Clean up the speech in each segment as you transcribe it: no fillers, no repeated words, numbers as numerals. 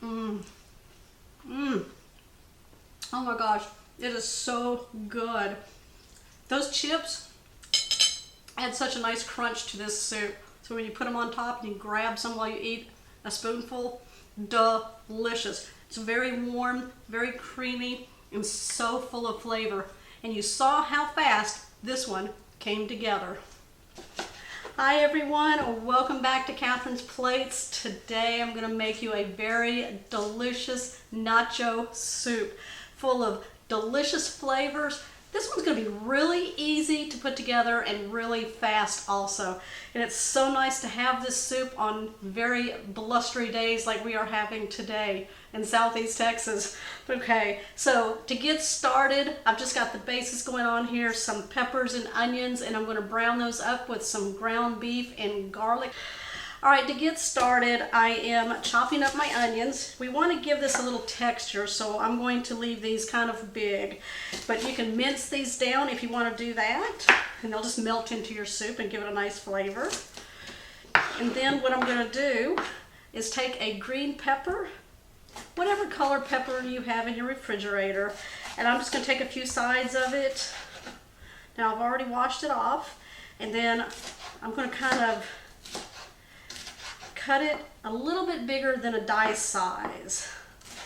Mmm. Mmm. Oh my gosh, it is so good. Those chips add such a nice crunch to this soup. So when you put them on top, you can grab some while you eat a spoonful. Delicious. It's very warm, very creamy, and so full of flavor. And you saw how fast this one came together. Hi everyone, welcome back to Catherine's Plates. Today I'm going to make you a very delicious nacho soup full of delicious flavors. This one's going to be really easy to put together and really fast also. And it's so nice to have this soup on very blustery days like we are having today in Southeast Texas. Okay, so to get started, I've just got the bases going on here, some peppers and onions, and I'm going to brown those up with some ground beef and garlic. All right, to get started, I am chopping up my onions. We want to give this a little texture, so I'm going to leave these kind of big. But you can mince these down if you want to do that, and they'll just melt into your soup and give it a nice flavor. And then what I'm going to do is take a green pepper, whatever color pepper you have in your refrigerator, and I'm just going to take a few sides of it. Now I've already washed it off, and then I'm going to kind of cut it a little bit bigger than a dice size,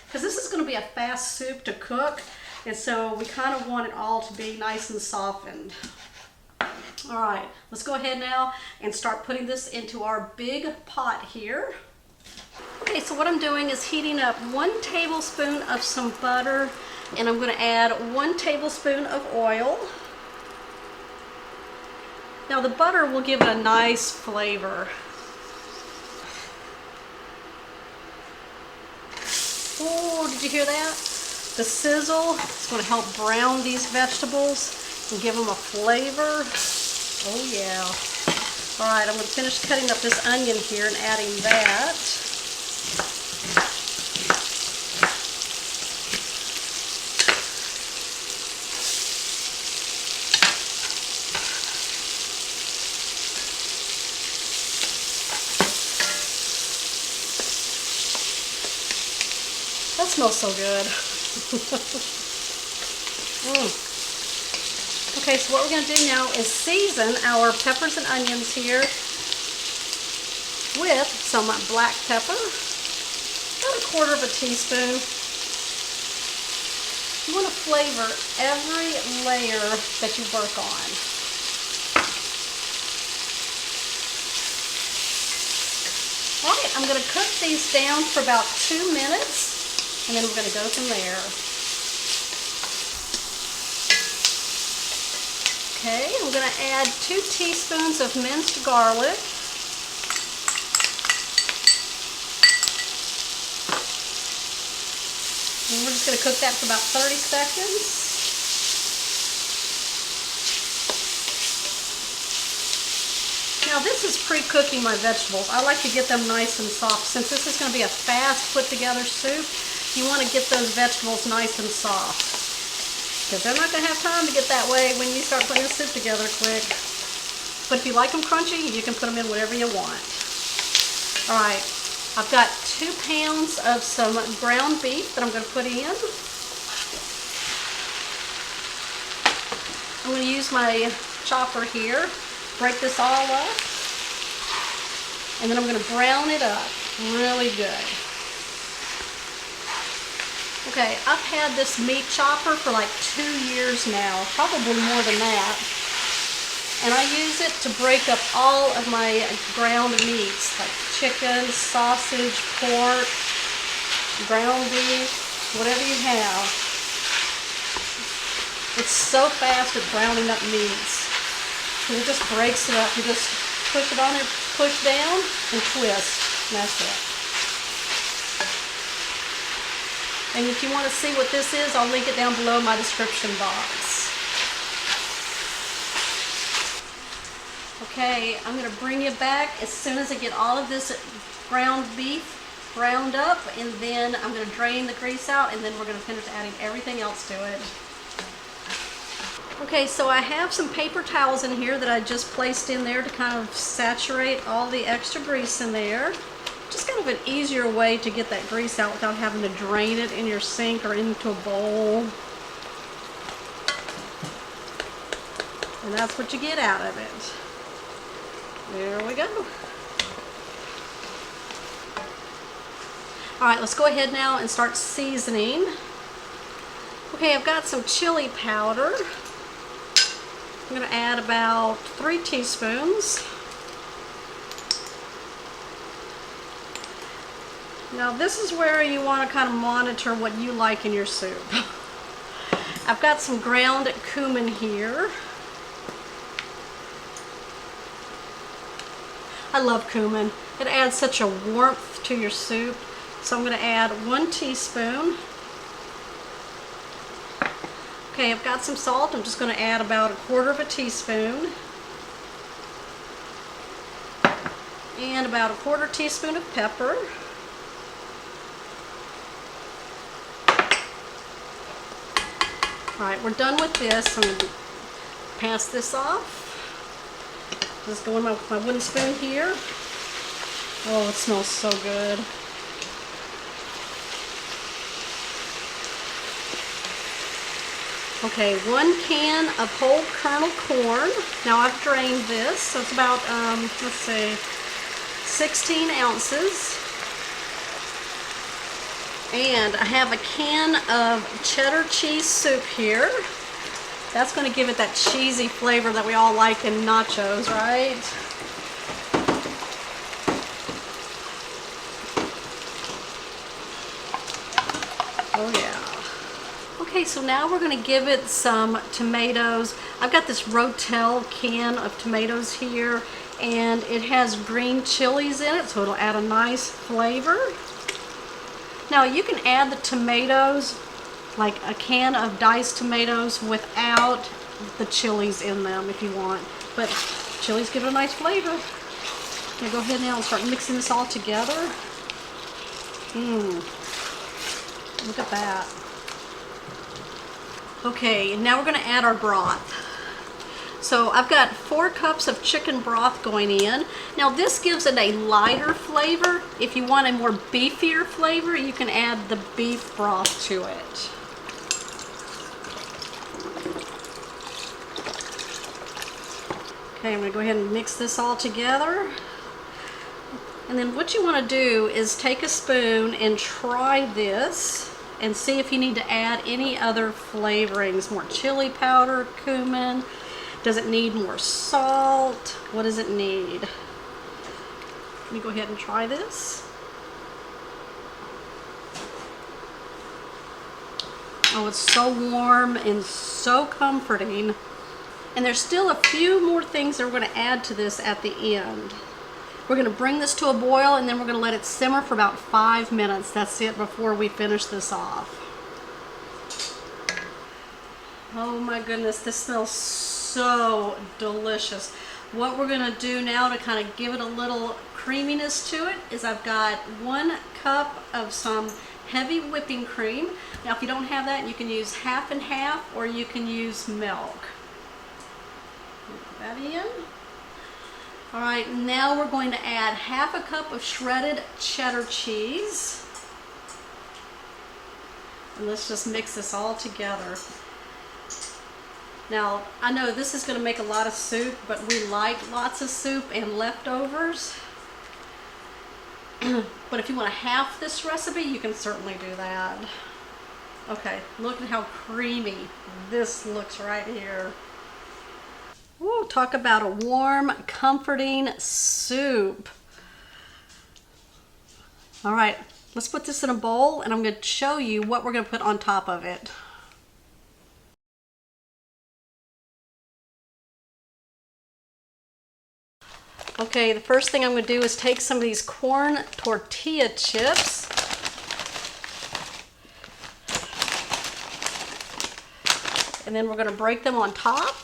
because this is going to be a fast soup to cook, and so we kind of want it all to be nice and softened. All right, let's go ahead now and start putting this into our big pot here. Okay, so what I'm doing is heating up 1 tablespoon of some butter, and I'm going to add 1 tablespoon of oil. Now the butter will give it a nice flavor. Oh, did you hear that? The sizzle is going to help brown these vegetables and give them a flavor. Oh yeah. All right, I'm going to finish cutting up this onion here and adding that. That smells so good. Okay, so what we're going to do now is season our peppers and onions here with some black pepper, about 1/4 teaspoon. You want to flavor every layer that you work on. All right, I'm going to cook these down for about 2 minutes. And then we're going to go from there. Okay, I'm going to add 2 teaspoons of minced garlic. And we're just going to cook that for about 30 seconds. Now this is pre-cooking my vegetables. I like to get them nice and soft. Since this is going to be a fast put together soup, you want to get those vegetables nice and soft, because they're not going to have time to get that way when you start putting the soup together quick. But if you like them crunchy, you can put them in whatever you want. All right, I've got 2 pounds of some ground beef that I'm going to put in. I'm going to use my chopper here, break this all up, and then I'm going to brown it up really good. Okay, I've had this meat chopper for like 2 years now, probably more than that. And I use it to break up all of my ground meats, like chicken, sausage, pork, ground beef, whatever you have. It's so fast at browning up meats. It just breaks it up. You just push it on there, push down, and twist. And that's it. And if you want to see what this is, I'll link it down below in my description box. Okay, I'm going to bring you back as soon as I get all of this ground beef browned up, and then I'm going to drain the grease out, and then we're going to finish adding everything else to it. Okay, so I have some paper towels in here that I just placed in there to kind of saturate all the extra grease in there. Just kind of an easier way to get that grease out without having to drain it in your sink or into a bowl. And that's what you get out of it. There we go. All right, let's go ahead now and start seasoning. Okay, I've got some chili powder. I'm going to add about 3 teaspoons. Now this is where you want to kind of monitor what you like in your soup. I've got some ground cumin here. I love cumin. It adds such a warmth to your soup. So I'm going to add 1 teaspoon. Okay, I've got some salt. I'm just going to add about 1/4 teaspoon. And about 1/4 teaspoon of pepper. Alright, we're done with this. I'm going to pass this off. Just go in my wooden spoon here. Oh, it smells so good. Okay, 1 can of whole kernel corn. Now I've drained this, so it's about, let's see, 16 ounces. And I have a can of cheddar cheese soup here. That's going to give it that cheesy flavor that we all like in nachos, right? Oh yeah. Okay, so now we're going to give it some tomatoes. I've got this Rotel can of tomatoes here, and it has green chilies in it, so it'll add a nice flavor. Now you can add the tomatoes, like a can of diced tomatoes, without the chilies in them if you want. But chilies give it a nice flavor. Okay, go ahead now and start mixing this all together. Look at that. Okay, and now we're going to add our broth. So I've got 4 cups of chicken broth going in. Now this gives it a lighter flavor. If you want a more beefier flavor, you can add the beef broth to it. Okay, I'm going to go ahead and mix this all together. And then what you want to do is take a spoon and try this and see if you need to add any other flavorings, more chili powder, cumin. Does it need more salt? What does it need? Let me go ahead and try this. Oh, it's so warm and so comforting. And there's still a few more things that we're going to add to this at the end. We're going to bring this to a boil, and then we're going to let it simmer for about 5 minutes. That's it before we finish this off. Oh my goodness, this smells so delicious. What we're going to do now to kind of give it a little creaminess to it is I've got 1 cup of some heavy whipping cream. Now if you don't have that, you can use half and half, or you can use milk. Put that in. Alright, now we're going to add half a cup of shredded cheddar cheese. And let's just mix this all together. Now, I know this is going to make a lot of soup, but we like lots of soup and leftovers. But if you want to half this recipe, you can certainly do that. Okay, look at how creamy this looks right here. Ooh, talk about a warm, comforting soup. All right, let's put this in a bowl, and I'm going to show you what we're going to put on top of it. Okay, the first thing I'm going to do is take some of these corn tortilla chips. And then we're going to break them on top.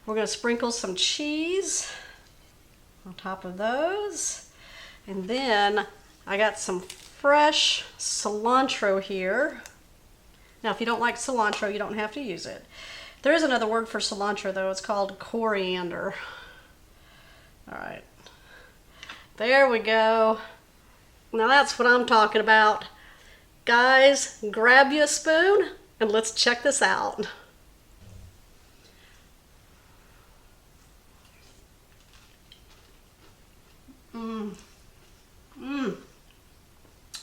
We're going to sprinkle some cheese on top of those. And then I got some fresh cilantro here. Now, if you don't like cilantro, you don't have to use it. There is another word for cilantro though. It's called coriander. All right. There we go. Now that's what I'm talking about. Guys, grab you a spoon and let's check this out. Oh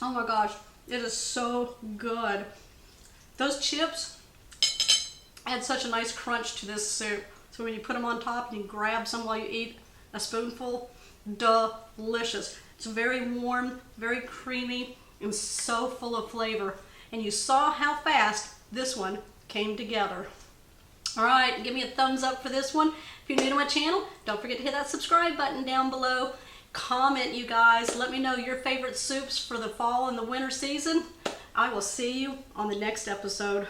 my gosh, it is so good. Those chips add such a nice crunch to this soup. So when you put them on top and you grab some while you eat a spoonful, delicious. It's very warm, very creamy, and so full of flavor. And you saw how fast this one came together. All right, give me a thumbs up for this one. If you're new to my channel, don't forget to hit that subscribe button down below. Comment, you guys. Let me know your favorite soups for the fall and the winter season. I will see you on the next episode.